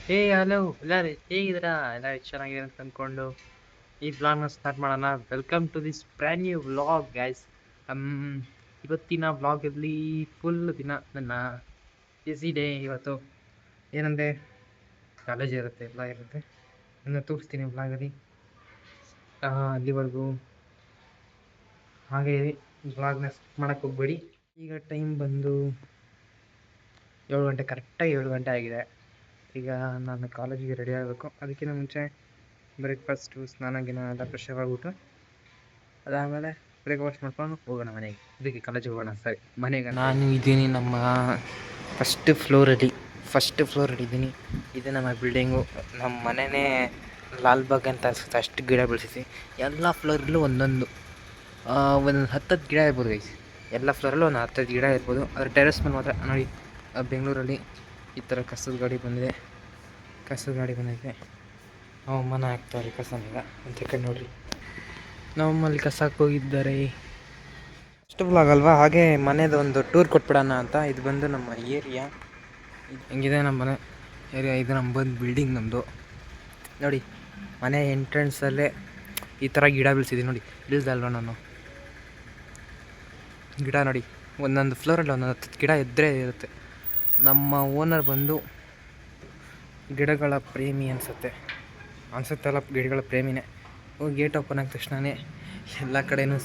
Hello ಎಲ್ಲರೂ ಹೇಗಿದ್ದೀರಾ? ಎಲ್ಲ ಚೆನ್ನಾಗಿದೆ ಅಂತ ಅಂದ್ಕೊಂಡು ಈ ವ್ಲಾಗ್ನ ಸ್ಟಾರ್ಟ್ ಮಾಡೋಣ. Welcome to this brand new vlog guys. ಇವತ್ತಿನ ವ್ಲಾಗಲ್ಲಿ ಫುಲ್ ದಿನ ನನ್ನ ಬ್ಯುಸಿ ಡೇ ಇವತ್ತು. ಏನಂದರೆ ಕಾಲೇಜ್ ಇರುತ್ತೆ, ಎಲ್ಲ ಇರುತ್ತೆ. ನನ್ನ ತೋರಿಸ್ತೀನಿ ವ್ಲಾಗಲ್ಲಿ. ಅಲ್ಲಿವರೆಗೂ ಹಾಗೆ ವ್ಲಾಗ್ನ ಸ್ಟಾರ್ಟ್ ಮಾಡೋಕ್ಕೆ ಹೋಗ್ಬೇಡಿ. ಈಗ ಟೈಮ್ ಬಂದು 7 ಗಂಟೆ, ಕರೆಕ್ಟಾಗಿ 7 ಗಂಟೆ ಆಗಿದೆ. ಈಗ ನಾನು ಕಾಲೇಜಿಗೆ ರೆಡಿ ಆಗಬೇಕು. ಅದಕ್ಕಿಂತ ಮುಂಚೆ ಬ್ರೇಕ್ಫಾಸ್ಟು, ಸ್ನಾನ ಗಿನ ಎಲ್ಲ ಫ್ರೆಶ್ ಆಗಿಬಿಟ್ಟು ಅದಾದಮೇಲೆ ಬ್ರೇಕ್ಫಾಸ್ಟ್ ಮಾಡ್ಕೊಂಡು ಹೋಗೋಣ ಮನೆಗೆ. ಇದಕ್ಕೆ ಕಾಲೇಜಿಗೆ ಹೋಗೋಣ. ಸರಿ, ಮನೆಗೆ ನಾನು ಇದ್ದೀನಿ ನಮ್ಮ ಫಸ್ಟ್ ಫ್ಲೋರಲ್ಲಿ ಇದ್ದೀನಿ. ಇದು ನಮ್ಮ ಬಿಲ್ಡಿಂಗು. ನಮ್ಮ ಮನೆಯೇ ಲಾಲ್ಬಾಗ್ ಅಂತ ಅನಿಸುತ್ತೆ, ಅಷ್ಟು ಗಿಡ ಬೆಳೆಸಿದ್ವಿ. ಎಲ್ಲ ಫ್ಲೋರಲ್ಲೂ ಒಂದೊಂದು 10 ಗಿಡ ಇರ್ಬೋದು ಗೈಸ್. ಎಲ್ಲ ಫ್ಲೋರಲ್ಲೂ ಒಂದು 10 ಗಿಡ ಇರ್ಬೋದು. ಅದ್ರ ಟೆರೆಸ್ ಮೇಲೆ ಮಾತ್ರ ನೋಡಿ, ಬೆಂಗಳೂರಲ್ಲಿ ಈ ಥರ ಕಸದ ಗಾಡಿ ಬಂದಿದೆ. ಮನ ಹಾಕ್ತಾರೆ ಕಸನೀಗ ಅಂತ ಕಡೆ ನೋಡ್ರಿ. ನಮ್ಮಲ್ಲಿ ಕಸ ಹೋಗಿದ್ದಾರೆ. ಫಸ್ಟ್ ವ್ಲಾಗ್ ಅಲ್ವಾ, ಹಾಗೆ ಮನೆದು ಒಂದು ಟೂರ್ ಕೊಟ್ಬಿಡೋಣ ಅಂತ. ಇದು ಬಂದು ನಮ್ಮ ಏರಿಯಾ. ಹೆಂಗಿದೆ ನಮ್ಮ ಮನೆ ಏರಿಯಾ. ಇದು ನಮ್ಮ ಬಂದು ಬಿಲ್ಡಿಂಗ್ ನಮ್ಮದು. ನೋಡಿ, ಮನೆ ಎಂಟ್ರೆನ್ಸಲ್ಲೇ ಈ ಥರ ಗಿಡ ಬೆಳೆಸಿದ್ದೀನಿ ನೋಡಿ. ಇಳಿದಲ್ವ ನಾನು ಗಿಡ ನೋಡಿ, ಒಂದೊಂದು ಫ್ಲೋರಲ್ಲಿ ಒಂದೊಂದು 10 ಗಿಡ ಇದ್ದರೆ ಇರುತ್ತೆ. ನಮ್ಮ ಓನರ್ ಬಂದು ಗಿಡಗಳ ಪ್ರೇಮಿ ಅನಿಸುತ್ತಲ್ಲ, ಗಿಡಗಳ ಪ್ರೇಮಿನೇ. ಗೇಟ್ ಓಪನ್ ಆದ ತಕ್ಷಣವೇ ಎಲ್ಲ ಕಡೆಯೂ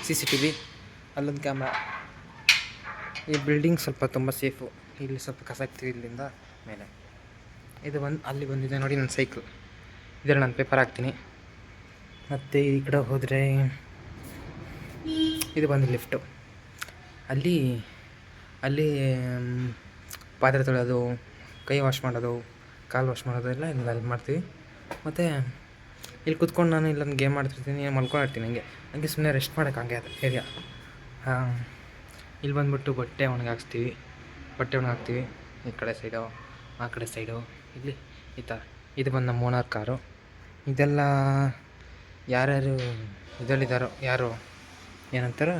CCTV, ಅಲ್ಲೊಂದು ಕ್ಯಾಮ್ರಾ. ಈ ಬಿಲ್ಡಿಂಗ್ ಸ್ವಲ್ಪ ತುಂಬ ಸೇಫು. ಇಲ್ಲಿ ಸ್ವಲ್ಪ ಕಸ ಆಗ್ತೀವಿ ಇಲ್ಲಿಂದ ಮೇಲೆ. ಇದು ಬಂದು ಅಲ್ಲಿ ಬಂದಿದೆ ನೋಡಿ ನನ್ನ ಸೈಕಲ್. ಇದರಲ್ಲಿ ನಾನು ಪೇಪರ್ ಹಾಕ್ತೀನಿ. ಮತ್ತು ಈ ಕಡೆ ಹೋದರೆ ಇದು ಬಂದು ಲಿಫ್ಟು. ಅಲ್ಲಿ ಪಾತ್ರೆ ತೊಳೆಯೋದು, ಕೈ ವಾಶ್ ಮಾಡೋದು, ಕಾಲು ವಾಶ್ ಮಾಡೋದು ಎಲ್ಲ ಅಲ್ಲಿ ಮಾಡ್ತೀವಿ. ಮತ್ತು ಇಲ್ಲಿ ಕುತ್ಕೊಂಡು ನಾನು ಇಲ್ಲೊಂದು ಗೇಮ್ ಆಡ್ತಿರ್ತೀನಿ, ಮಲ್ಕೊಂಡಿರ್ತೀನಿ. ಹಂಗೆ ಸುಮ್ಮನೆ ರೆಸ್ಟ್ ಮಾಡೋಕೆ ಹಂಗೆ ಅದು ಏರಿಯಾ. ಇಲ್ಲಿ ಬಂದುಬಿಟ್ಟು ಬಟ್ಟೆ ಒಣಗಾಕ್ತೀವಿ. ಈ ಕಡೆ ಸೈಡು, ಆ ಕಡೆ ಸೈಡು, ಇಲ್ಲಿ ಈ ಥರ. ಇದು ಬಂದು ನಮ್ಮ ಓನರ್ ಕಾರು. ಇದೆಲ್ಲ ಯಾರ್ಯಾರು ಇದರಲ್ಲಿದ್ದಾರೋ, ಯಾರು ಏನಂತಾರೋ,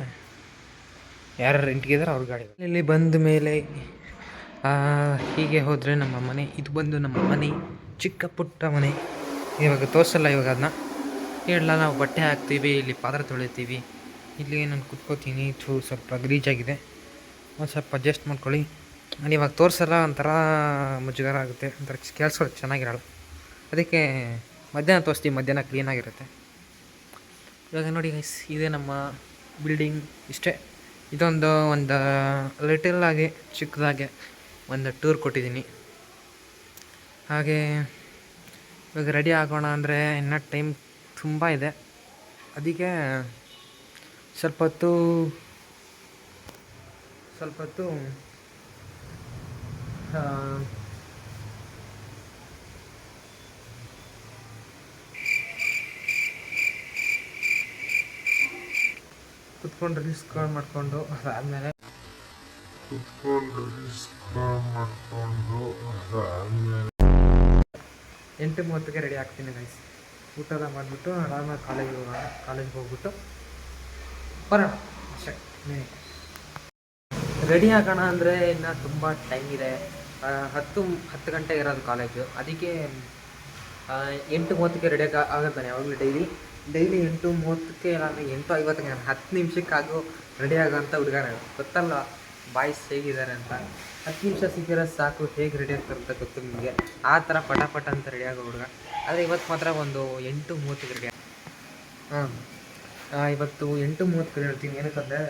ಯಾರು ರೆಂಟ್ಗಿದ್ದಾರೋ ಅವ್ರ ಗಾಡಿ. ಇಲ್ಲಿ ಬಂದ ಮೇಲೆ ಹೀಗೆ ಹೋದರೆ ನಮ್ಮ ಮನೆ. ಇದು ಬಂದು ನಮ್ಮ ಮನೆ, ಚಿಕ್ಕ ಪುಟ್ಟ ಮನೆ. ಇವಾಗ ತೋರಿಸಲ್ಲ, ಇವಾಗ ಅದನ್ನ ಹೇಳಲ್ಲ. ನಾವು ಬಟ್ಟೆ ಹಾಕ್ತೀವಿ, ಇಲ್ಲಿ ಪಾತ್ರೆ ತೊಳಿತೀವಿ. ಇಲ್ಲಿ ನಾನು ಕುತ್ಕೋತೀನಿ. ಸ್ವಲ್ಪ ಗಲೀಜಾಗಿದೆ, ಒಂದು ಸ್ವಲ್ಪ ಅಡ್ಜಸ್ಟ್ ಮಾಡ್ಕೊಳ್ಳಿ. ನಾನು ಇವಾಗ ತೋರಿಸಲ್ಲ, ಒಂಥರ ಮುಜುಗರ ಆಗುತ್ತೆ, ಒಂಥರ ಕೇಳಿಸೋದು ಚೆನ್ನಾಗಿರಲ್ಲ. ಅದಕ್ಕೆ ಮಧ್ಯಾಹ್ನ ತೋರಿಸ್ತೀವಿ, ಮಧ್ಯಾಹ್ನ ಕ್ಲೀನಾಗಿರುತ್ತೆ. ಇವಾಗ ನೋಡಿ ಗೈಸ್, ಇದೇ ನಮ್ಮ ಬಿಲ್ಡಿಂಗ್. ಇಷ್ಟೇ. ಇದೊಂದು ಲಿಟಲಾಗಿ ಚಿಕ್ಕದಾಗೆ ಒಂದು ಟೂರ್ ಕೊಟ್ಟಿದ್ದೀನಿ. ಹಾಗೆ ಇವಾಗ ರೆಡಿ ಆಗೋಣ ಅಂದರೆ ಇನ್ನೂ ಟೈಮ್ ತುಂಬ ಇದೆ. ಅದಕ್ಕೆ ಸ್ವಲ್ಪ ಹೊತ್ತು ಕುತ್ಕೊಂಡು ರೀಲ್ಸ್ ಮಾಡಿಕೊಂಡು ಅದಾದಮೇಲೆ ಎಂಟು 30ಕ್ಕೆ ರೆಡಿ ಆಗ್ತೀನಿ ಗೈಸ್. ಊಟ ಎಲ್ಲ ಮಾಡಿಬಿಟ್ಟು ಆರಾಮಾಗಿ ಕಾಲೇಜಿಗೆ ಹೋಗ್ಬಿಟ್ಟು ಬರೋಣ ಅಷ್ಟೇ. ರೆಡಿ ಆಗೋಣ ಅಂದರೆ ಇನ್ನು ತುಂಬ ಟೈಮ್ ಇದೆ. 10 ಗಂಟೆಗೆ ಇರೋದು ಕಾಲೇಜು. ಅದಕ್ಕೆ 8:30ಕ್ಕೆ ರೆಡಿ ಆಗುತ್ತಾನೆ ಯಾವಾಗಲೂ ಡೈಲಿ 8:30ಕ್ಕೆ, ನಾನು 8:50ಕ್ಕೆ, ನಾನು 10 ನಿಮಿಷಕ್ಕಾಗೂ ರೆಡಿ ಆಗೋಂಥ ಹುಡುಗ ನಾನು. ಗೊತ್ತಲ್ಲ ಬಾಯ್ಸ್ ಹೇಗಿದ್ದಾರೆ ಅಂತ. 10 ನಿಮಿಷ ಸಿಕ್ಕಿರೋ ಸಾಕು, ಹೇಗೆ ರೆಡಿ ಆಗ್ತಾರೆ ಅಂತ ಗೊತ್ತು ನಿಮಗೆ. ಆ ಥರ ಪಟ ಅಂತ ರೆಡಿ ಆಗೋ ಹುಡುಗ. ಆದರೆ ಇವತ್ತು ಮಾತ್ರ ಒಂದು 8:30ಕ್ಕೆ ರೆಡಿ ಇವತ್ತು 8:30ಕ್ಕೆ ಹೇಳ್ತೀನಿ. ಏನಕ್ಕಂದರೆ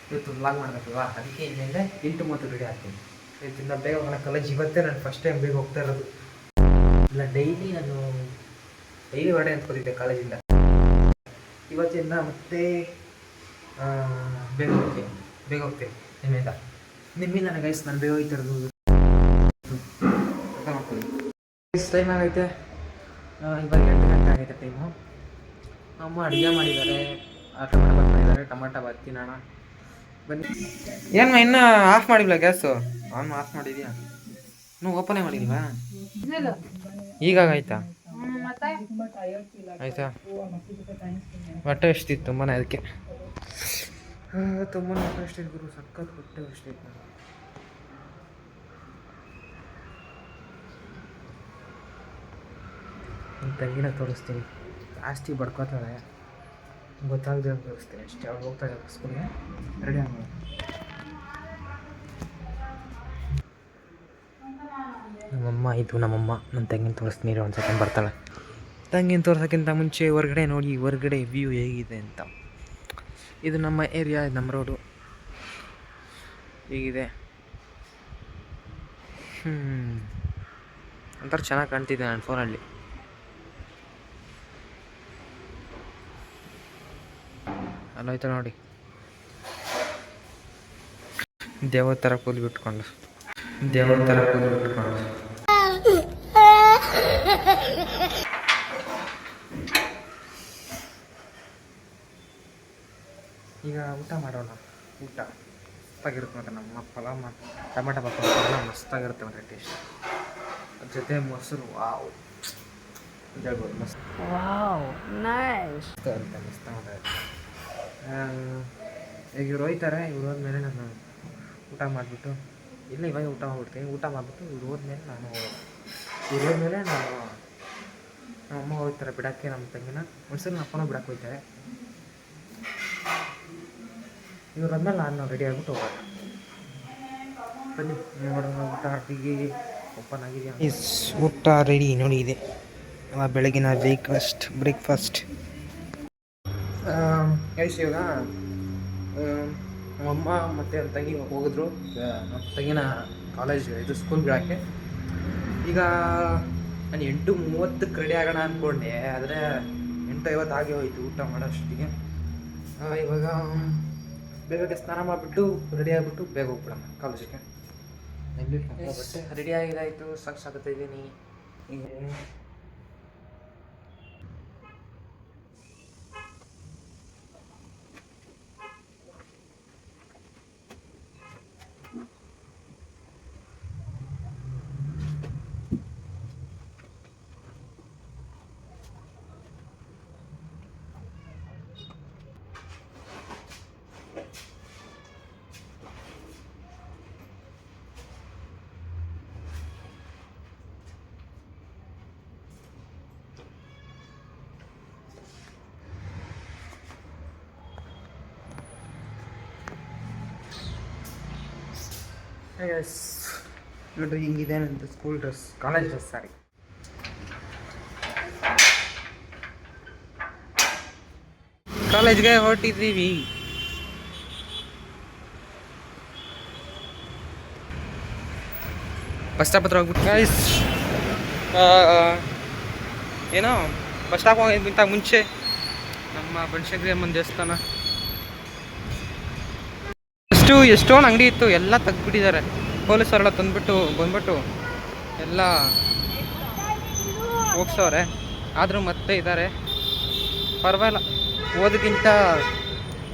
ಇವತ್ತು ವ್ಲಾಗ್ ಮಾಡಬೇಕಲ್ವಾ, ಅದಕ್ಕೆ ಏನಿದೆ 8:30ಕ್ಕೆ ರೆಡಿ ಆಗ್ತೀನಿ. ಇವತ್ತಿಂದ ಬೇಗ ಹೋಗೋಣ ಕಾಲೇಜ್. ಇವತ್ತೇ ನಾನು ಫಸ್ಟ್ ಟೈಮ್ ಬೇಗ ಹೋಗ್ತಾ ಇರೋದು. ಇಲ್ಲ, ನಾನು ಡೈಲಿ ಹೊರಡೆ ಅಂದ್ಕೊತಿದ್ದೆ ಕಾಲೇಜಿಂದ. ಇವತ್ತಿಂದ ಮತ್ತೆ ಬೇಗ ಹೋಗ್ತೀನಿ ನಿಮ್ಮಿಂದ ನನಗೆ ಗೈಸ್. ನಾನು ಬೇಗ ಹೋಗ್ತಾ ಇರೋದು. ಟೈಮ್ ಆಗೈತೆ, ಇವಾಗ 8 ಗಂಟೆ ಆಗೈತೆ ಟೈಮು. ಅಮ್ಮ ಅಡುಗೆ ಮಾಡಿದ್ದಾರೆ, ಟೊಮಾಟೊ ಬಾತ್ ಮಾಡಿದ್ದಾರೆ. ಟೊಮಾಟೊ ಬಾತ್ ತಿನ್ನೋಣ ಬನ್ನಿ. ಏನು ಇನ್ನೂ ಆಫ್ ಮಾಡಿಲ್ಲ ಗ್ಯಾಸು? ಆಫ್ ಮಾಡಿದ್ಯಾ? ಇನ್ನೂ ಓಪನೇ ಮಾಡಿಲ್ವಾ? ಈಗಾಗಾಯ್ತಾ? ಆಯಿತಾ? ಹೊಟ್ಟೆ ಎಷ್ಟಿತ್ತು ತುಂಬಾ, ಅದಕ್ಕೆ ತುಂಬಾ ಹೊಟ್ಟೆ ಎಷ್ಟಿತ್ತು ಗುರು, ಸಖತ್ ಹೊಟ್ಟೆ ಎಷ್ಟಿತ್ತು. ನನ್ನ ತಂಗಿನ ತೋರಿಸ್ತೀನಿ. ಜಾಸ್ತಿ ಬಡ್ಕೋತಾಳೆ, ಗೊತ್ತಾಗದೆ ತೋರಿಸ್ತೀನಿ ಅಷ್ಟೇ. ಅವಳು ಹೋಗ್ತಾಳೆ ಸ್ಕೂಲ್ಗೆ, ರೆಡಿ ಆಗೋದು. ನಮ್ಮಮ್ಮ ನನ್ನ ತಂಗಿನ ತೋರಿಸ್ತೀನಿ, ಒಂದು ಸೆಕೆಂಡ್ ಬರ್ತಾಳೆ. ತಂಗಿನ ತೋರ್ಸೋಕ್ಕಿಂತ ಮುಂಚೆ ಹೊರಗಡೆ ನೋಡಿ, ಹೊರಗಡೆ ವ್ಯೂ ಹೇಗಿದೆ ಅಂತ. ಇದು ನಮ್ಮ ಏರಿಯಾ, ಇದು ನಮ್ಮ ರೋಡು ಹೀಗಿದೆ. ಒಂಥರ ಚೆನ್ನಾಗಿ ಕಾಣ್ತಿದೆ ನನ್ನ ಫೋನಲ್ಲಿ. ಅಲ್ಲೋಯ್ತು ನೋಡಿ, ದೇವರ ಥರ ಕೂಲಿ ಬಿಟ್ಕೊಂಡು. ಈಗ ಊಟ ಮಾಡೋಣ. ಊಟ ಮಸ್ತಾಗಿರುತ್ತೆ ಮತ್ತು ನಮ್ಮ ಪಲಾವ್ ಟೊಮೆಟೊ ಪಲಾವ್ ಮಸ್ತಾಗಿರುತ್ತೆ ಮತ್ತು ಟೇಸ್ಟ್. ಅದ್ರ ಜೊತೆ ಮೊಸರು, ವಾವ್ ಹೇಳ್ಬೋದು, ಮಸ್ತ್ ಇರುತ್ತೆ, ಮಸ್ತಾಗುತ್ತೆ. ಈಗ ಇವ್ರು ಹೋಯ್ತಾರೆ, ಇವ್ರು ಹೋದ್ಮೇಲೆ ನಾನು ಊಟ ಮಾಡಿಬಿಟ್ಟು, ಇಲ್ಲ ಇವಾಗ ಊಟ ಮಾಡ್ಬಿಡ್ತೀನಿ. ಊಟ ಮಾಡಿಬಿಟ್ಟು ಇವ್ರು ಹೋದ್ಮೇಲೆ ನಾನು ನಮ್ಮಮ್ಮ ಹೋಗ್ತಾರೆ ಬಿಡೋಕ್ಕೆ ನಮ್ಮ ತಂಗಿನ. ಒಂದ್ಸಲ ನಮ್ಮ ಅಪ್ಪನೂ ಬಿಡಕ್ಕೆ ಹೋಗ್ತಾರೆ. ಇವ್ರು ಆದ್ಮೇಲೆ ನಾನು ರೆಡಿ ಆಗಿಬಿಟ್ಟು ಹೋಗೋಣ. ಬನ್ನಿ ನೋಡೋಣ. ಊಟ ಅಡಿಗೆ ಓಪನ್ ಆಗಿದೆಯಾ? ಊಟ ರೆಡಿ ನೋಡಿ ಇದೆ. ಬೆಳಗಿನ ಬ್ರೇಕ್ಫಾಸ್ಟ್. ಇವಾಗ ನಮ್ಮಮ್ಮ ಮತ್ತು ನನ್ನ ತಂಗಿ ಹೋಗಿದ್ರು ನಮ್ಮ ತಂಗಿನ ಇದು ಸ್ಕೂಲ್ ಬಿಡೋಕ್ಕೆ. ಈಗ ನಾನು 8:30 ರೆಡಿ ಆಗೋಣ ಅಂದ್ಕೊಂಡೆ, ಆದರೆ 8:50 ಆಗೇ ಹೋಯಿತು ಊಟ ಮಾಡೋಷ್ಟೊತ್ತಿಗೆ. ಇವಾಗ ಬೇಗ ಸ್ನಾನ ಮಾಡಿಬಿಟ್ಟು ರೆಡಿ ಆಗಿಬಿಟ್ಟು ಬೇಗ ಹೋಗ್ಬಿಡೋಣ ಕಾಲೇಜಿಗೆ. ಬಟ್ಟೆ ರೆಡಿ ಆಗಿದ್ದಾಯಿತು, ಸಾಕಾಗ್ತಾಯಿದ್ದೀನಿ. ಈಗ ಎಸ್ ನೋಡ್ರಿ, ಹಿಂಗಿದೆ ನಂದು ಸ್ಕೂಲ್ ಡ್ರೆಸ್, ಕಾಲೇಜ್ ಡ್ರೆಸ್. ಸಾರಿ, ಕಾಲೇಜ್ಗೆ ಹೊರಟಿದ್ದೀವಿ. ಬಸ್ ಸ್ಟಾಪ್ ಹತ್ರ ಹೋಗ್ಬಿಟ್ಟು ಗೈಸ್, ಏನೋ ಬಸ್ ಸ್ಟಾಪ್ ಹೋಗೋದಕ್ಕಿಂತ ಮುಂಚೆ ನಮ್ಮ ಬನಶಂಕರಿ ಅಮ್ಮನ ದೇವಸ್ಥಾನ. ಎಷ್ಟೊಂದು ಅಂಗಡಿ ಇತ್ತು, ಎಲ್ಲ ತೆಗ್ದುಬಿಟ್ಟಿದ್ದಾರೆ. ಪೊಲೀಸರೆಲ್ಲ ಬಂದ್ಬಿಟ್ಟು ಎಲ್ಲ ಹೋಗ್ಸವ್ರೆ. ಆದರೂ ಮತ್ತೆ ಇದ್ದಾರೆ, ಪರವಾಗಿಲ್ಲ.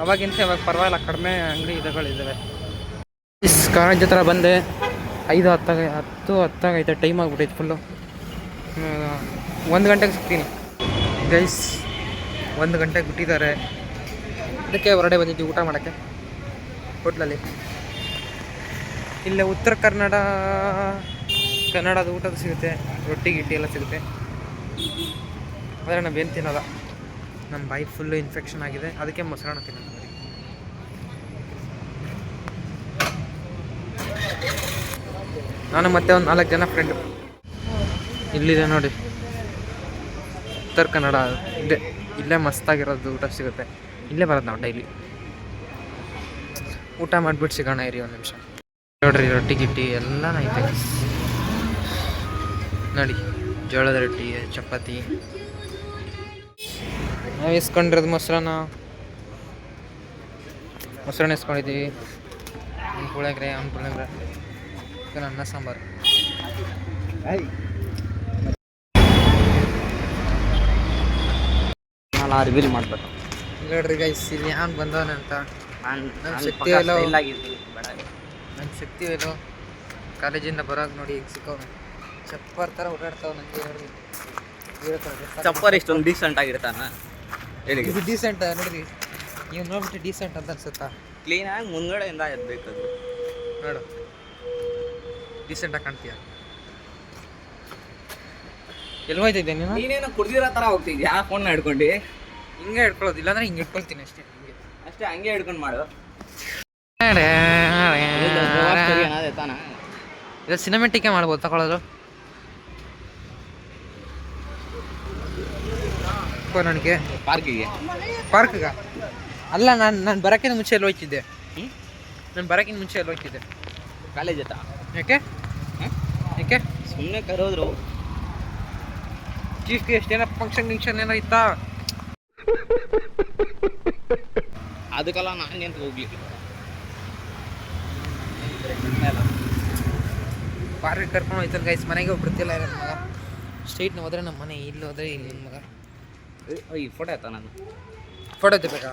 ಅವಾಗಿಂತ ಇವಾಗ ಪರವಾಗಿಲ್ಲ, ಕಡಿಮೆ ಅಂಗಡಿ ಇದ್ದಾವೆ. ಕಾಲೇಜ್ ಹತ್ರ ಬಂದೆ. 5:10 ಟೈಮ್ ಆಗಿಬಿಟ್ಟೈತೆ ಫುಲ್ಲು. 1 ಗಂಟೆಗೆ ಸಿಗ್ತೀನಿ ಗೈಸ್. 1 ಗಂಟೆಗೆ ಬಿಟ್ಟಿದ್ದಾರೆ, ಅದಕ್ಕೆ ಹೊರಡೆ ಬಂದಿದ್ದೀವಿ ಊಟ ಮಾಡೋಕ್ಕೆ ಹೋಟ್ಲಲ್ಲಿ. ಇಲ್ಲೇ ಉತ್ತರ ಕನ್ನಡದ ಊಟದ ಸಿಗುತ್ತೆ, ರೊಟ್ಟಿ ಗಿಟ್ಟಿ ಎಲ್ಲ ಸಿಗುತ್ತೆ. ಆದರೆ ನಾವೇನು ತಿನ್ನೋಲ್ಲ, ನಮ್ಮ ಬಾಯಿ ಫುಲ್ಲು ಇನ್ಫೆಕ್ಷನ್ ಆಗಿದೆ, ಅದಕ್ಕೆ ಮೊಸರನ್ನ ತಿನ್ನೋದು. ನಾನು ಮತ್ತೆ ಒಂದು 4 ಜನ ಫ್ರೆಂಡು. ಇಲ್ಲಿದೆ ನೋಡಿ ಉತ್ತರ ಕನ್ನಡ. ಇಲ್ಲೇ ಮಸ್ತಾಗಿರೋದು ಊಟ ಸಿಗುತ್ತೆ. ಇಲ್ಲೇ ಬರೋದು ನಾವು ಡೈಲಿ. ಊಟ ಮಾಡಿಬಿಟ್ಟು ಸಿಗೋಣ ಇರಿ ಒಂದು ನಿಮಿಷ. ನೋಡ್ರಿ, ರೊಟ್ಟಿ ಗಿಟ್ಟಿ ಎಲ್ಲ ಐತೆ ನೋಡಿ. ಜೋಳದ ರೊಟ್ಟಿ, ಚಪಾತಿ. ನಾವು ಇಸ್ಕೊಂಡಿರೋದು ಮೊಸರನ್ನ ಇಸ್ಕೊಂಡಿದ್ದೀವಿ. ಪುಳಿಯೋಗರೆ, ಅನ್ನ ಸಾಂಬಾರು. ನಾನು ರಿವೀಲ್ ಮಾಡ್ಬೇಕು ನೋಡ್ರಿ ಗೈಸ್. ಇಲ್ಲಿ ಯಾನ್ ಬಂದವನ ಅಂತ ನನ್ನ ಶಕ್ತಿ ಎಲ್ಲೋ ಕಾಲೇಜಿಂದ ಬರೋಕೆ ನೋಡಿ ಈಗ ಸಿಕ್ಕವನು. ಚಪ್ಪರ್ ಥರ ಓಡಾಡ್ತಾವ ನನಗೆ. ಚಪ್ಪರ್ ಇಷ್ಟೊಂದು ಡೀಸೆಂಟ್ ಆಗಿರ್ತಾನ ಹೇಳಿ. ಇದು ಡೀಸೆಂಟ್ ನೋಡ್ರಿ, ನೀವು ನೋಡ್ಬಿಟ್ಟು ಡೀಸೆಂಟ್ ಅಂತ ಅನ್ಸುತ್ತಾ? ಕ್ಲೀನಾಗಿ ಮುಂದ್ಗಡೆಯಿಂದ ಎದ್ಬೇಕದು ನೋಡು, ಡೀಸೆಂಟಾಗಿ ಕಾಣ್ತೀಯ. ಎಲ್ಲಿ ಹೋಯ್ತಿದ್ದೆ ನೀನು? ನೀನೇನು ಕುಡ್ದಿರೋ ಥರ ಹೋಗ್ತಿದ್ಯಾ ಫೋನ್ನ ಹಿಡ್ಕೊಂಡು? ಹಿಂಗೆ ಹಿಡ್ಕೊಳ್ಳೋದು, ಇಲ್ಲಾಂದ್ರೆ ಹಿಂಗೆ ಇಟ್ಕೊಳ್ತೀನಿ ಅಷ್ಟೇ. ಅಷ್ಟೇ, ಹಂಗೆ ಹಿಡ್ಕೊಂಡು ಮಾಡು. ಇದು ಸಿನಿಮೆಟಿಕ್ಕೆ ಮಾಡ್ಬೋದು ತಗೊಳ್ಳೋದು. ನನಗೆ ಪಾರ್ಕ್ಗೆ ಅಲ್ಲ, ನಾನು ಬರೋಕ್ಕಿಂತ ಮುಂಚೆ ಎಲ್ಲಿ ಹೋಗ್ತಿದ್ದೆ? ಕಾಲೇಜ್ ಹತ್ರ. ಯಾಕೆ ಸುಮ್ಮನೆ ಕರೋದ್ರು. ಚೀಫ್ಗೆ ಎಷ್ಟೇನೋ ಫಂಕ್ಷನ್ ಏನೋ ಇತ್ತಾ? ಅದಕ್ಕೆಲ್ಲ ನಾನು ಹೋಗ್ಲಿ. ಪಾರ್ಕ್ ಕರ್ಕೊಂಡು ಹೋಯ್ತಾನೆ ಗೈಸ್. ಮನೆಗೆ ಒಬ್ಬರ್ತಿಲ್ಲ ನನ್ನ ಮಗ. ಸ್ಟ್ರೈಟ್ನ ಹೋದ್ರೆ ನಮ್ಮ ಮನೆ, ಇಲ್ಲಿ ಹೋದ್ರೆ ಇಲ್ಲಿ ನನ್ನ ಮಗ. ಈ ಫೋಟೋ ಆಯ್ತಾ? ನಾನು ಫೋಟೋ ತೆಬೇಕಾ?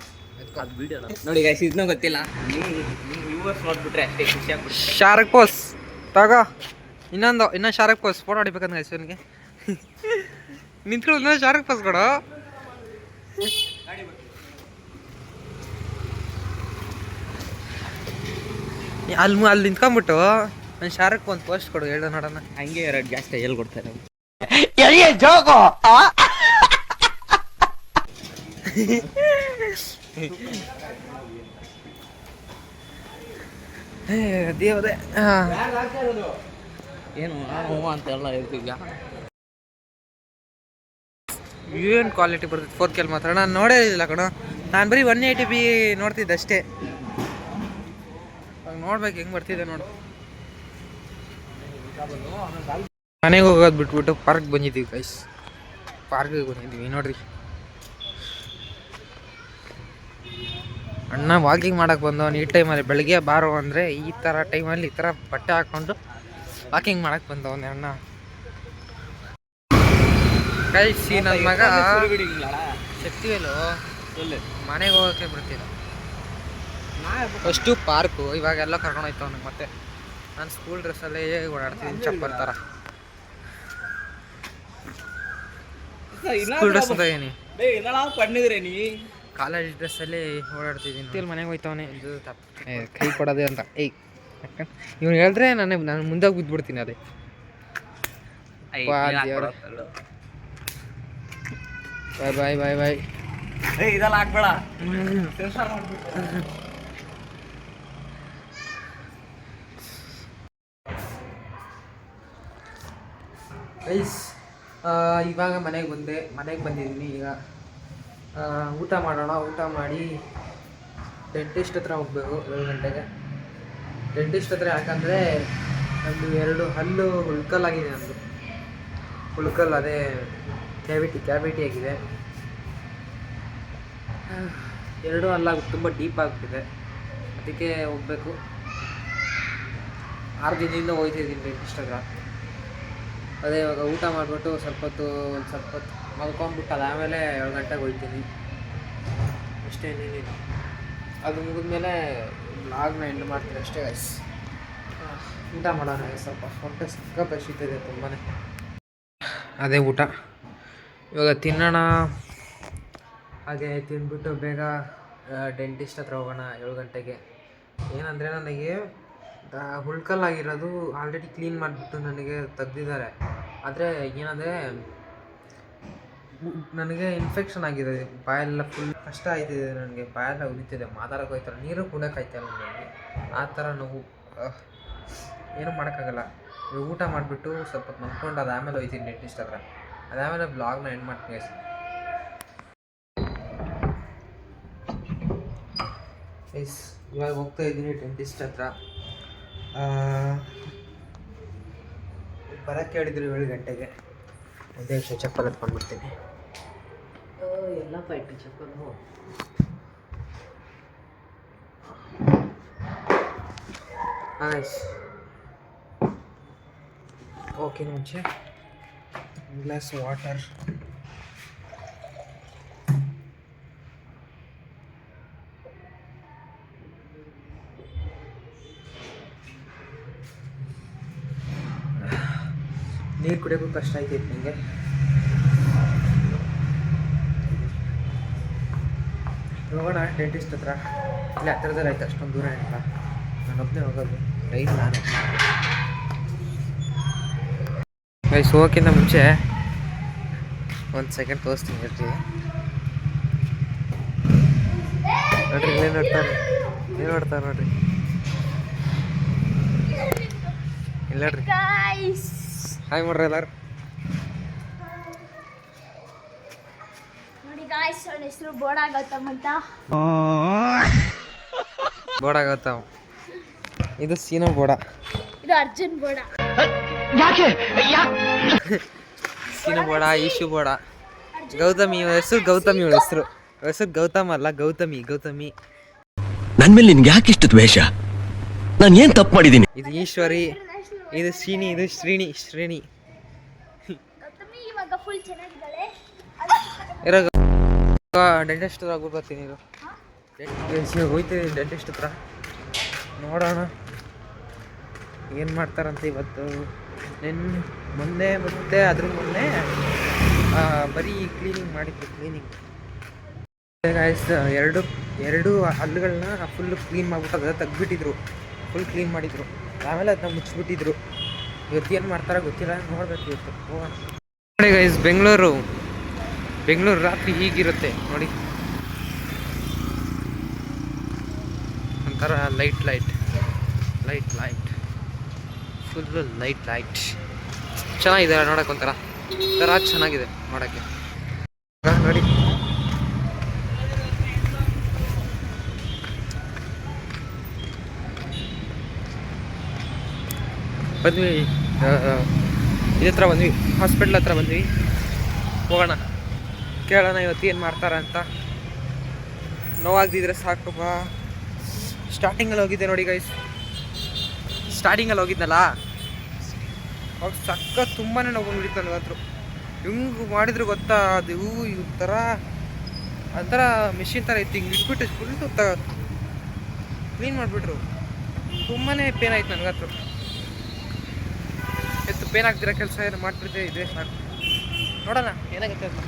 ಅದು ವಿಡಿಯೋ ನೋಡಿ ಗೈಸ್, ಇದನ್ನೂ ಗೊತ್ತಿಲ್ಲ. ನಿಮ್ಮ ವ್ಯೂವರ್ಸ್ ನೋಡ್ಬಿಟ್ರೆ ಅಷ್ಟೇ ಖುಷಿ ಆಗ್ಬಿಡ್ತಾರೆ. ಶಾರುಖ್ ಪೋಸ್ ತಗೋ, ಇನ್ನೊಂದು ಶಾರುಖ್ ಪೋಸ್ ಫೋಟೋ ಹೊಡಿಬೇಕಂತ ಗೈಸ್. ಅವನಿಗೆ ನಿಂತ್ಕೊಳ್ಳೋದು ಶಾರುಖ್ ಪೋಸ್ ಕೊಡು. ಅಲ್ಲಿ ನಿಂತ್ಕೊಂಡ್ಬಿಟ್ಟು ನಾನು ಶಾರುಖ್ ಒಂದು ಪೋಸ್ಟ್ ಕೊಡು, ಹೇಳು ನೋಡೋಣ. ಹಂಗೆ 2 ಜಾಸ್ತಿ ಎಲ್ಲಿ ಕೊಡ್ತಾರೆ? ದೇವರೇ, ಏನು ಅಂತೆಲ್ಲ ಹೇಳ್ತಿದ್ಯಾ? ಏನು ಕ್ವಾಲಿಟಿ ಬರ್ತೈತೆ 4K ಮಾತ್ರ. ನಾನು ನೋಡೇ ಇಲ್ಲ ಕಣೋ, ನಾನು ಬರೀ 180p ನೋಡ್ತಿದ್ದೆ ಅಷ್ಟೇ. ನೋಡ್ಬೇಕು ಹೆಂಗೆ ಬರ್ತಿದೆ ನೋಡು. ಮನೆಗೆ ಹೋಗೋದು ಬಿಟ್ಬಿಟ್ಟು ಪಾರ್ಕ್ ಬಂದಿದ್ದೀವಿ ಗೈಸ್. ಪಾರ್ಕಿಗೆ ಬಂದಿದ್ದೀವಿ ನೋಡ್ರಿ. ಅಣ್ಣ ವಾಕಿಂಗ್ ಮಾಡೋಕ್ಕೆ ಬಂದವನು ಈ ಟೈಮಲ್ಲಿ. ಬೆಳಗ್ಗೆ ಬಾರೋ ಅಂದರೆ ಈ ಥರ ಟೈಮಲ್ಲಿ ಈ ಥರ ಬಟ್ಟೆ ಹಾಕ್ಕೊಂಡು ವಾಕಿಂಗ್ ಮಾಡೋಕ್ಕೆ ಬಂದವನೇ ಅಣ್ಣ. ಗೈಸ್, ನನ್ನ ಮಗ ಶಕ್ತಿವೇಲು ಮನೆಗೆ ಹೋಗೋಕ್ಕೆ ಬಿಡ್ತಿದ್ದ. ಫಸ್ಟು ಪಾರ್ಕು, ಇವಾಗೆಲ್ಲ ಕರ್ಕೊಂಡು ಹೋಯ್ತು ಅವನಿಗೆ. ಮತ್ತೆ ನಾನು ಸ್ಕೂಲ್ ಡ್ರೆಸ್ಸಲ್ಲೇ ಓಡಾಡ್ತಿದ್ದೀನಿ, ಚಪ್ಪಲ್ ಥರ. ಸ್ಕೂಲ್ ಡ್ರೆಸ್ ಅಂತ ಏನಿ, ಕಾಲೇಜ್ ಡ್ರೆಸ್ಸಲ್ಲಿ ಓಡಾಡ್ತಿದ್ದೀನಿ. ಇಲ್ಲಿ ಮನೆಗೆ ಹೋಯ್ತವನೇ. ಇದು ಕೈ ಕೊಡೋದೆ ಅಂತ. ಇವ್ನು ಹೇಳಿದ್ರೆ ನಾನು ಮುಂದೆ ಬಿದ್ದುಬಿಡ್ತೀನಿ. ಅದೇ ಬಾಯ್ ಬಾಯ್ ಬಾಯ್ ಬಾಯ್. ಇದೆಲ್ಲ ಹಾಕ್ಬೇಡ. ಗೈಸ್, ಇವಾಗ ಮನೆಗೆ ಬಂದಿದ್ದೀನಿ. ಈಗ ಊಟ ಮಾಡೋಣ. ಊಟ ಮಾಡಿ ಡೆಂಟಿಸ್ಟ್ ಹತ್ರ ಹೋಗ್ಬೇಕು 7 ಗಂಟೆಗೆ. ಡೆಂಟಿಸ್ಟ್ ಹತ್ರ ಯಾಕಂದರೆ ನಂದು 2 ಹಲ್ಲು ಹುಳ್ಕಲ್ಲಾಗಿದೆ. ನಂದು ಹುಳ್ಕಲ್, ಅದೇ ಕ್ಯಾವಿಟಿ ಆಗಿದೆ. 2 ಹಲ್ಲಾಗಿ ತುಂಬ ಡೀಪ್ ಆಗಿಬಿಟ್ಟಿದೆ. ಅದಕ್ಕೆ ಹೋಗ್ಬೇಕು. 6 ದಿನದಿಂದ ಹೋಗ್ತಿದ್ದೀನಿ ಡೆಂಟಿಸ್ಟ್ ಹತ್ರ. ಅದೇ ಇವಾಗ ಊಟ ಮಾಡಿಬಿಟ್ಟು ಸ್ವಲ್ಪ ಹೊತ್ತು ಮಲ್ಕೊಂಡ್ಬಿಟ್ಟು ಅದಾದಮೇಲೆ 7 ಗಂಟೆಗೆ ಹೋಗ್ತೀನಿ ಅಷ್ಟೇ. ಇನ್ನೇನಿಲ್ಲ. ಅದು ಮುಗಿದ್ಮೇಲೆ ಬ್ಲಾಗ್ನ ಎಂಡ್ ಮಾಡ್ತೀನಿ ಅಷ್ಟೇ ಗೈಸ್. ಊಟ ಮಾಡೋಣ. ಸ್ವಲ್ಪ ಹೊಟ್ಟೆ ಸಿಕ್ಕಾಪಟ್ಟೆ ಹಸಿತಿದೆ ತುಂಬಾ. ಅದೇ ಊಟ ಇವಾಗ ತಿನ್ನೋಣ. ಹಾಗೆ ತಿಂದ್ಬಿಟ್ಟು ಬೇಗ ಡೆಂಟಿಸ್ಟ್ ಹತ್ರ ಹೋಗೋಣ 7 ಗಂಟೆಗೆ. ಏನಂದರೆ ನನಗೆ ಹುಳ್ಕಲ್ಲಾಗಿರೋದು ಆಲ್ರೆಡಿ ಕ್ಲೀನ್ ಮಾಡಿಬಿಟ್ಟು ನನಗೆ ತೆಗ್ದಿದ್ದಾರೆ. ಆದರೆ ಏನಂದರೆ ನನಗೆ ಇನ್ಫೆಕ್ಷನ್ ಆಗಿದೆ. ಬಾಯೆಲ್ಲ ಫುಲ್ ಕಷ್ಟ ಆಯ್ತಿದೆ ನನಗೆ. ಬಾಯೆಲ್ಲ ಉರಿತಿದೆ, ಮಾತಾಡೋಕೆ ಹೋಯ್ತಾರೆ, ನೀರು ಕುಡಿಯೋಕ್ಕಾಯ್ತಲ್ಲ ನನಗೆ. ಆ ಥರ ನೋವು. ಏನೂ ಮಾಡೋಕ್ಕಾಗಲ್ಲ. ಊಟ ಮಾಡಿಬಿಟ್ಟು ಸ್ವಲ್ಪ ಹೊತ್ತು ಮಲ್ಕೊಂಡು ಅದಾದಮೇಲೆ ಹೋಯ್ತೀನಿ ಡೆಂಟಿಸ್ಟ್ ಹತ್ರ. ಅದಾದಮೇಲೆ ಬ್ಲಾಗ್ನ ಎಂಡ್ ಮಾಡ್ತೀನಿ. ಗೈಸ್, ಇವಾಗ ಹೋಗ್ತಾ ಇದ್ದೀನಿ ಡೆಂಟಿಸ್ಟ್ ಹತ್ರ. ಬರೋಕ್ಕೆ ಹೇಳಿದ್ರು 7 ಗಂಟೆಗೆ. ಅದೇ ವಿಷಯ ಚಪ್ಪಲ್ ಎತ್ಕೊಂಡ್ಬಿಡ್ತೀನಿ. ಎಲ್ಲ ಫೈಟ್ ಚಪ್ಪಲು. ಗೈಸ್, ಓಕೆ, ಮುಂಚೆ ಗ್ಲಾಸ್ ವಾಟರ್. ನೀರು ಕುಡಿಯೋಕ್ಕೂ ಕಷ್ಟ ಆಯ್ತೈತೆ ನನಗೆ. ಹೋಗೋಣ ಡೆಂಟಿಸ್ಟ್ ಹತ್ರ. ಇಲ್ಲಿ ಹತ್ರದಲ್ಲಿ ಆಯ್ತು, ಅಷ್ಟೊಂದು ದೂರ ಇಲ್ಲ. ನಾನೊಬ್ಬನೇ ಹೋಗೋದು, ರೈಲ್ ನಾನು. ಗೈಸ್, ಹೋಗೋಕ್ಕಿಂತ ಮುಂಚೆ ಒಂದು ಸೆಕೆಂಡ್ ತೋರಿಸ್ತೀನಿ ಇರ್ರಿ. ನೋಡ್ರಿ ಏನು ನೋಡ್ತಾರೆ, ಏನು ನೋಡ್ತಾರೆ ನೋಡ್ರಿ, ಇಲ್ಲ ನೋಡ್ರಿ. ಹಾಯ್ ಮಾಡ್ರಿ ಎಲ್ಲಾರು. ನೋಡಿ ಗಾಯ್ಸ್, ಅವನ ಹೆಸರು ಬೋಡಾ ಗೌತಮ್ ಅಂತ. ಬೋಡ ಗೌತಮ್. ಇದು ಸೀನೋ ಬೋಡ. ಇದು ಅರ್ಜುನ್ ಬೋಡಾ. ಸೀನೋ ಬೋಡ, ಈಶು ಬೋಡ, ಗೌತಮಿ. ಇವಳ ಹೆಸರು ಗೌತಮಿ. ಇವಳ ಹೆಸರು ಗೌತಮ್ ಅಲ್ಲ, ಗೌತಮಿ. ಗೌತಮಿ. ನನ್ ಮೇಲೆ ನಿನ್ಗೆ ಯಾಕೆ ಇಷ್ಟು ದ್ವೇಷ? ನಾನು ಏನ್ ತಪ್ಪು ಮಾಡಿದ್ದೀನಿ? ಇದು ಈಶ್ವರಿ, ಇದು ಶ್ರೀನಿ, ಇದು ಶ್ರೇಣಿ. ಗೌತಮಿ ಇವಾಗ ಫುಲ್ ಚೆನ್ನಾಗಿದ್ದಾಳೆ. ಇರೋ ಡೆಂಟಿಸ್ಟ್ ಹತ್ರ ಬರ್ತೀನಿ. ಹೋಯ್ತೀನಿ ಡೆಂಟಿಸ್ಟ್ ಹತ್ರ, ನೋಡೋಣ ಏನು ಮಾಡ್ತಾರಂತ ಇವತ್ತು. ಮೊನ್ನೆ ಮತ್ತೆ ಅದ್ರ ಮೊನ್ನೆ ಬರೀ ಕ್ಲೀನಿಂಗ್ ಮಾಡಿದ್ರು. ಗಾಯ್ಸ್, ಎರಡು ಹಲ್ಲುಗಳನ್ನ ಫುಲ್ ಕ್ಲೀನ್ ಮಾಡಿಬಿಟ್ಟು ಅದನ್ನ ತೆಗ್ದುಬಿಟ್ಟಿದ್ರು, ಫುಲ್ ಕ್ಲೀನ್ ಮಾಡಿದರು. ಆಮೇಲೆ ಅದನ್ನ ಮುಚ್ಚಿಬಿಟ್ಟಿದ್ರು. ಇವತ್ತು ಏನು ಮಾಡ್ತಾರೋ ಗೊತ್ತಿಲ್ಲ, ನೋಡ್ಬೇಕು ಇವತ್ತು. ಹೋಗೋಣ ನೋಡಿ ಗೈಸ್. ಬೆಂಗಳೂರು ರಾತ್ರಿ ಹೀಗಿರುತ್ತೆ ನೋಡಿ. ಒಂಥರ ಲೈಟ್ ಫುಲ್ಲು ಲೈಟ್ ಚೆನ್ನಾಗಿದೆ ನೋಡೋಕೆ. ಒಂಥರ ಚೆನ್ನಾಗಿದೆ ನೋಡೋಕ್ಕೆ ನೋಡಿ. ಬಂದ್ವಿ, ಬಂದ್ವಿ, ಹಾಸ್ಪಿಟ್ಲ್ ಹತ್ರ ಬಂದ್ವಿ. ಹೋಗೋಣ, ಕೇಳೋಣ ಇವತ್ತು ಏನು ಮಾಡ್ತಾರ ಅಂತ. ನೋವಾಗ್ದಿದ್ರೆ ಸಾಕು ಬಾ. ಸ್ಟಾರ್ಟಿಂಗಲ್ಲಿ ಹೋಗಿದ್ದೆ ನೋಡಿ ಗೈಸ್, ಸ್ಟಾರ್ಟಿಂಗಲ್ಲಿ ಹೋಗಿದ್ನಲ್ಲ ಅವಾಗ ಸಕ್ಕ ತುಂಬಾ ನೋವು ಬಂದ್ಬಿಟ್ಟಿತ್ತು ನನಗಂತೂ. ಹಿಂಗೆ ಮಾಡಿದ್ರು ಗೊತ್ತಾ, ಅದು ಈ ಥರ ಒಂಥರ ಮಿಷಿನ್ ಥರ ಇತ್ತು. ಹಿಂಗೆ ಇಟ್ಬಿಟ್ಟು ಫುಲ್ಲು ಕ್ಲೀನ್ ಮಾಡಿಬಿಟ್ರು. ತುಂಬಾ ಪೇನ್ ಆಯ್ತು ನನಗಂತೂ. ಪೇನ್ ಆಗ್ತಿರೋ ಕೆಲಸ ಏನು ಮಾಡ್ಬಿಡ್ತೇ ಇದೆ ಸಾಕು. ನೋಡೋಣ ಏನಾಗುತ್ತೆ ಅಂತ.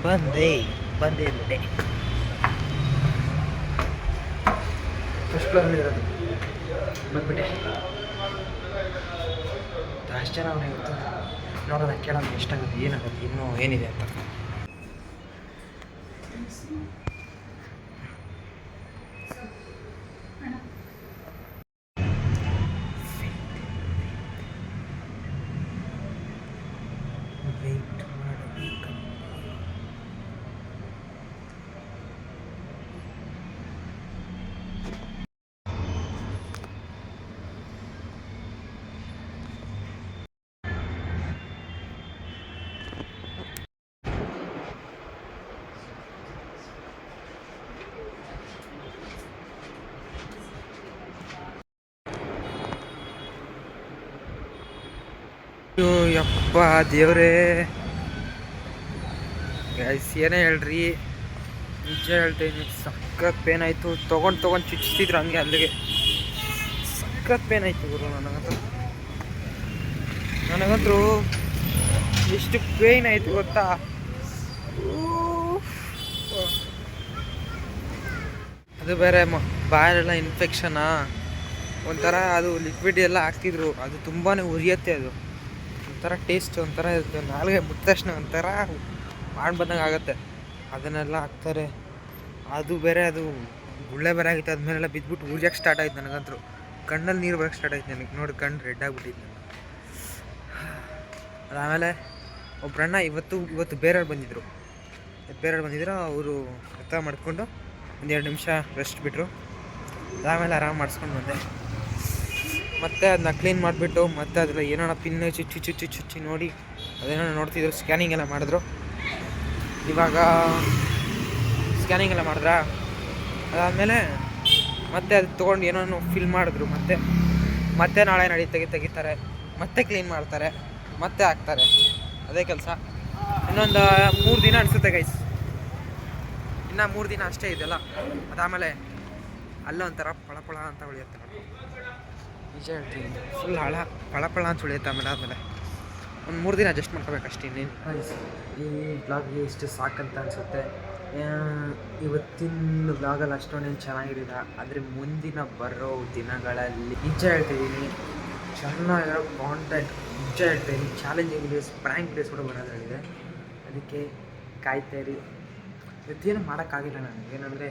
ಬಂದೆ ಫಸ್ಟ್ ಫ್ಲೋರ್ ಇರೋದು. ಬಂದ್ಬಿಟ್ಟೆ. ಅಷ್ಟು ಜನ ಅವನೇ ಇವತ್ತು. ನೋಡೋಣ, ಕೇಳೋಣ ಎಷ್ಟಾಗುತ್ತೆ, ಏನಾಗುತ್ತೆ, ಇನ್ನೂ ಏನಿದೆ ಅಂತ. ಅಯ್ಯೋ ಯಪ್ಪ ದೇವ್ರೇ. ಗೈಸ್ ಏನೇ ಹೇಳ್ರಿ, ನಿಜ ಹೇಳ್ತೀನಿ, ಸಖತ್ ಪೇನ್ ಆಯಿತು. ತೊಗೊಂಡು ಚುಚ್ಚಿದ್ರು ಹಂಗೆ ಅಲ್ಲಿಗೆ. ಸಖತ್ ಪೇನ್ ಆಯಿತು ಗುರು ನನಗಂತೂ ಎಷ್ಟು ಪೇನ್ ಆಯಿತು ಗೊತ್ತಾ. ಅದು ಬೇರೆ ಬಾಯಲ್ಲೆಲ್ಲ ಇನ್ಫೆಕ್ಷನಾ, ಒಂಥರ ಅದು ಲಿಕ್ವಿಡ್ ಎಲ್ಲ ಹಾಕ್ತಿದ್ರು. ಅದು ತುಂಬಾ ಉರಿಯುತ್ತೆ. ಅದು ಒಂಥರ ಟೇಸ್ಟ್ ಒಂಥರ ಇರುತ್ತೆ. ನಾಲ್ಗೆ ಮುಟ್ಟ ತಕ್ಷಣ ಒಂಥರ ಮಾಡಿ ಬಂದಂಗೆ ಆಗುತ್ತೆ. ಅದನ್ನೆಲ್ಲ ಹಾಕ್ತಾರೆ. ಅದು ಬೇರೆ, ಅದು ಗುಳ್ಳೆ ಬೇರೆ ಆಗಿತ್ತು. ಅದ್ಮೇಲೆಲ್ಲ ಬಿದ್ದುಬಿಟ್ಟು ಉರಿಯೋಕ್ಕೆ ಸ್ಟಾರ್ಟ್ ಆಯ್ತು ನನಗಂತೂ. ಕಣ್ಣಲ್ಲಿ ನೀರು ಬರೋಕ್ಕೆ ಸ್ಟಾರ್ಟ್ ಆಯ್ತು ನನಗೆ. ನೋಡಿ ಕಣ್ಣು ರೆಡ್ ಆಗಿಬಿಟ್ಟಿತ್ತು. ಅದಾದಮೇಲೆ ಒಬ್ಬರಣ್ಣ ಇವತ್ತು ಬೇರೆಯವ್ರು ಬಂದಿದ್ದರು. ಅವರು ಅರ್ಥ ಮಾಡಿಕೊಂಡು ಒಂದು 2 ನಿಮಿಷ ರೆಸ್ಟ್ ಬಿಟ್ಟರು. ಅದಾದಮೇಲೆ ಆರಾಮ ಮಾಡಿಸ್ಕೊಂಡು ಬಂದೆ. ಮತ್ತೆ ಅದನ್ನ ಕ್ಲೀನ್ ಮಾಡಿಬಿಟ್ಟು ಮತ್ತೆ ಅದರ ಏನೋ ಪಿನ್ನು ಚುಚ್ಚಿ ನೋಡಿ ಅದೇನೋ ನೋಡ್ತಿದ್ರು. ಸ್ಕ್ಯಾನಿಂಗ್ ಎಲ್ಲ ಮಾಡಿದ್ರು. ಇವಾಗ ಸ್ಕ್ಯಾನಿಂಗ್ ಎಲ್ಲ ಮಾಡಿದ್ರಾ. ಅದಾದಮೇಲೆ ಮತ್ತೆ ಅದು ತೊಗೊಂಡು ಏನೋ ಫಿಲ್ ಮಾಡಿದ್ರು. ಮತ್ತೆ ನಾಳೆ ತೆಗಿತಾರೆ, ಮತ್ತೆ ಕ್ಲೀನ್ ಮಾಡ್ತಾರೆ, ಮತ್ತೆ ಹಾಕ್ತಾರೆ. ಅದೇ ಕೆಲಸ. ಇನ್ನೊಂದು 3 ದಿನ ಅನಿಸುತ್ತೆ ಗೈಸ್. ಇನ್ನು 3 ದಿನ ಅಷ್ಟೇ ಇದೆಲ್ಲ. ಅದಾದಮೇಲೆ ಅಲ್ಲ ಒಂಥರ ಪಳಪಳ ಅಂತ ಉಳಿಯುತ್ತೆ ನೋಡಿ. ನಿಜ ಹೇಳ್ತೀನಿ, ಫುಲ್ ಪಳಪಳ ಅಂತ ಉಳಿಯುತ್ತೆ. ಆಮೇಲೆ ಒಂದು 3 ದಿನ ಅಡ್ಜಸ್ಟ್ ಮಾಡ್ಕೋಬೇಕಷ್ಟೇ. ಇನ್ನೇನು ಈ ಬ್ಲಾಗ್ಗೆ ಇಷ್ಟು ಸಾಕಂತ ಅನಿಸುತ್ತೆ. ಇವತ್ತಿನ ವ್ಲಾಗಲ್ಲಿ ಅಷ್ಟೊಂದೇನು ಚೆನ್ನಾಗಿರಲಿಲ್ಲ, ಆದರೆ ಮುಂದಿನ ಬರೋ ದಿನಗಳಲ್ಲಿ ನಿಜ ಹೇಳ್ತಾಯಿದ್ದೀನಿ ಚೆನ್ನಾಗಿರೋ ಕಾಂಟೆಂಟ್ ನಿಜ ಹೇಳ್ತಾಯಿದ್ದೀನಿ. ಚಾಲೆಂಜಿಂಗ್ ವೀಡಿಯೋಸ್, ಪ್ರ್ಯಾಂಕ್ ವೀಡಿಯೋಸ್ ಕೂಡ ಬರೋದಾಗಿದೆ. ಅದಕ್ಕೆ ಕಾಯ್ತಾಯಿರಿ. ಇವತ್ತೇನು ಮಾಡೋಕ್ಕಾಗಿಲ್ಲ ನನಗೆ, ಏನಂದರೆ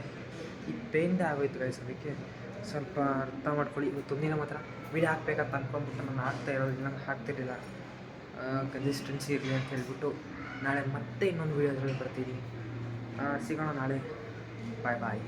ಈ ಪೇಯ್ನ್ದೇ ಆಗೋಯ್ತು ಗೈಸ್. ಅದಕ್ಕೆ ಸ್ವಲ್ಪ ಅರ್ಥ ಮಾಡ್ಕೊಳ್ಳಿ. ಇವತ್ತೊಂದಿನ ಮಾತ್ರ ವೀಡಿಯೋ ಹಾಕ್ಬೇಕಂತ ಅಂದ್ಕೊಂಡ್ಬಿಟ್ಟು ನಾನು ಹಾಕ್ತಾ ಇರೋದು, ಇಲ್ಲ ಹಾಕ್ತಿರಲಿಲ್ಲ. ಕನ್ಸಿಸ್ಟೆನ್ಸಿ ಇರಲಿ ಅಂತ ಹೇಳ್ಬಿಟ್ಟು ನಾಳೆ ಮತ್ತೆ ಇನ್ನೊಂದು ವೀಡಿಯೋದ್ರಲ್ಲಿ ಬರ್ತೀನಿ. ಸಿಗೋಣ ನಾಳೆ. ಬಾಯ್ ಬಾಯ್.